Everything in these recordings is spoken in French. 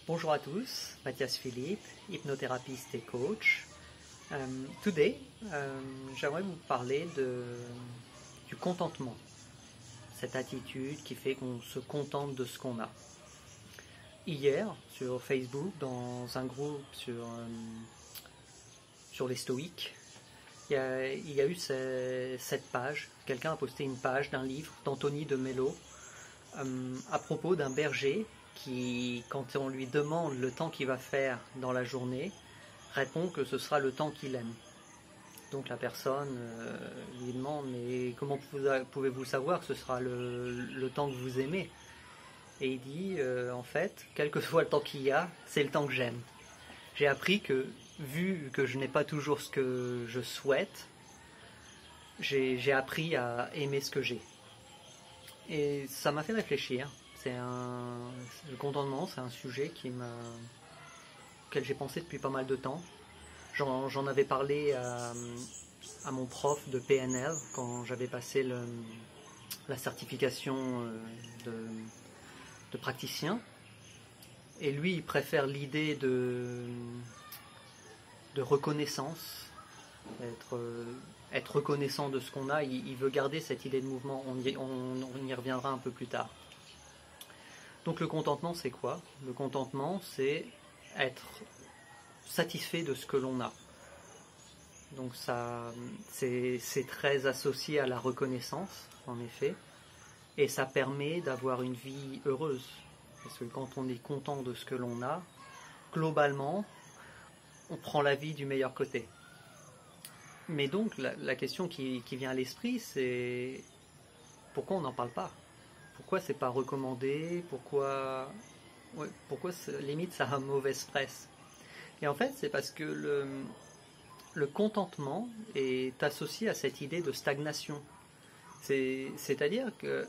Bonjour à tous, Mathias Philippe, hypnothérapeute et coach. Today, j'aimerais vous parler du contentement, cette attitude qui fait qu'on se contente de ce qu'on a. Hier, sur Facebook, dans un groupe sur les stoïques, il y a eu cette page, quelqu'un a posté une page d'un livre d'Anthony de Mello à propos d'un berger qui, quand on lui demande le temps qu'il va faire dans la journée, répond que ce sera le temps qu'il aime. Donc la personne lui demande « Mais comment pouvez-vous savoir que ce sera le temps que vous aimez ?» Et il dit « En fait, quel que soit le temps qu'il y a, c'est le temps que j'aime. J'ai appris que, vu que je n'ai pas toujours ce que je souhaite, j'ai appris à aimer ce que j'ai. » Et ça m'a fait réfléchir. Le contentement, c'est un sujet auquel j'ai pensé depuis pas mal de temps. J'en avais parlé à mon prof de PNL quand j'avais passé la certification de praticien. Et lui, il préfère l'idée de reconnaissance, être reconnaissant de ce qu'on a. Il veut garder cette idée de mouvement. On y reviendra un peu plus tard. Donc le contentement, c'est quoi? Le contentement, c'est être satisfait de ce que l'on a. Donc ça, c'est très associé à la reconnaissance, en effet, et ça permet d'avoir une vie heureuse. Parce que quand on est content de ce que l'on a, globalement, on prend la vie du meilleur côté. Mais donc la question qui vient à l'esprit, c'est pourquoi on n'en parle pas? Pourquoi c'est pas recommandé? Pourquoi limite ça a mauvaise presse? Et en fait, c'est parce que le contentement est associé à cette idée de stagnation. C'est-à-dire que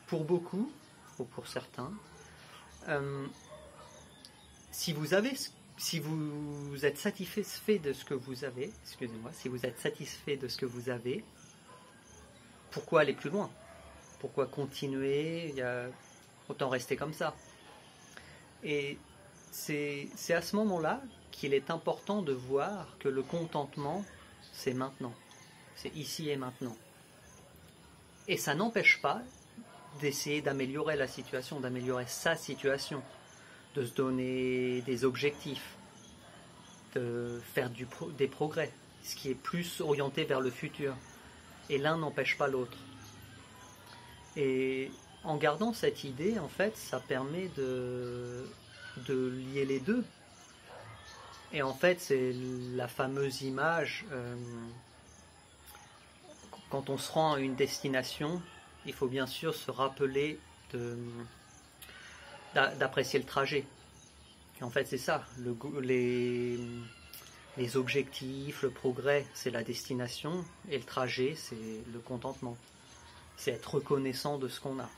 pour beaucoup, ou pour certains, si vous êtes satisfait de ce que vous avez, si vous êtes satisfait de ce que vous avez, pourquoi aller plus loin? Pourquoi continuer? Autant rester comme ça. Et c'est à ce moment-là qu'il est important de voir que le contentement, c'est maintenant. C'est ici et maintenant. Et ça n'empêche pas d'essayer d'améliorer la situation, d'améliorer sa situation, de se donner des objectifs, de faire des progrès, ce qui est plus orienté vers le futur. Et l'un n'empêche pas l'autre. Et en gardant cette idée, en fait, ça permet de lier les deux. Et en fait, c'est la fameuse image, quand on se rend à une destination, il faut bien sûr se rappeler d'apprécier le trajet. Et en fait, c'est ça, les objectifs, le progrès, c'est la destination, et le trajet, c'est le contentement. C'est être reconnaissant de ce qu'on a.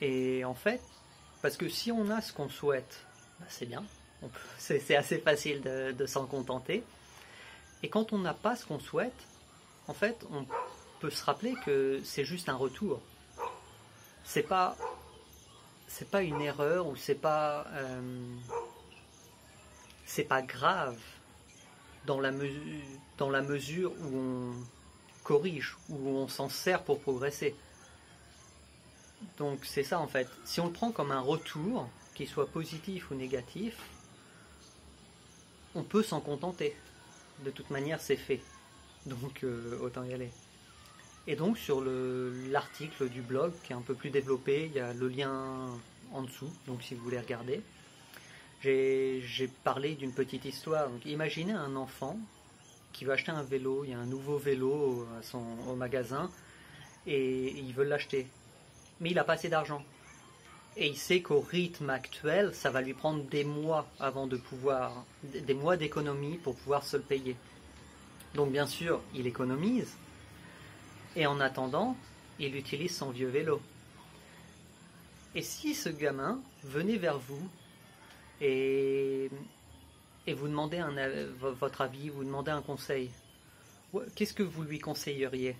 Et en fait, parce que si on a ce qu'on souhaite, c'est bien, c'est assez facile de s'en contenter. Et quand on n'a pas ce qu'on souhaite, en fait, on peut se rappeler que c'est juste un retour. C'est pas une erreur, ou c'est pas grave dans la mesure où on corrige, où on s'en sert pour progresser. Donc c'est ça en fait. Si on le prend comme un retour, qu'il soit positif ou négatif, on peut s'en contenter. De toute manière, c'est fait. Donc autant y aller. Et donc sur l'article du blog qui est un peu plus développé, il y a le lien en dessous, donc si vous voulez regarder. J'ai parlé d'une petite histoire. Donc imaginez un enfant qui veut acheter un vélo, il y a un nouveau vélo au magasin et il veut l'acheter. Mais il n'a pas assez d'argent. Et il sait qu'au rythme actuel, ça va lui prendre des mois des mois d'économie pour pouvoir se le payer. Donc bien sûr, il économise et en attendant, il utilise son vieux vélo. Et si ce gamin venait vers vous et vous demandez votre avis, vous demandez un conseil, qu'est-ce que vous lui conseilleriez?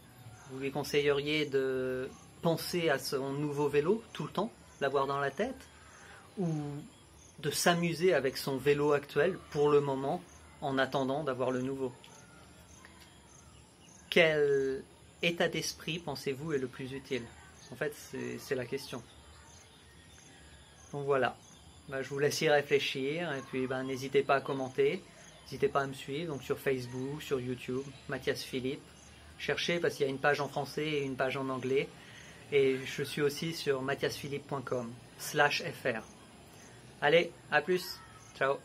Vous lui conseilleriez de penser à son nouveau vélo tout le temps, l'avoir dans la tête, ou de s'amuser avec son vélo actuel pour le moment, en attendant d'avoir le nouveau. Quel état d'esprit, pensez-vous, est le plus utile? En fait, c'est la question. Donc voilà, je vous laisse y réfléchir, et puis n'hésitez pas à commenter, n'hésitez pas à me suivre donc sur Facebook, sur YouTube, Mathias Philippe. Cherchez parce qu'il y a une page en français et une page en anglais, et je suis aussi sur mathiasphilippe.com/fr. Allez, à plus, ciao.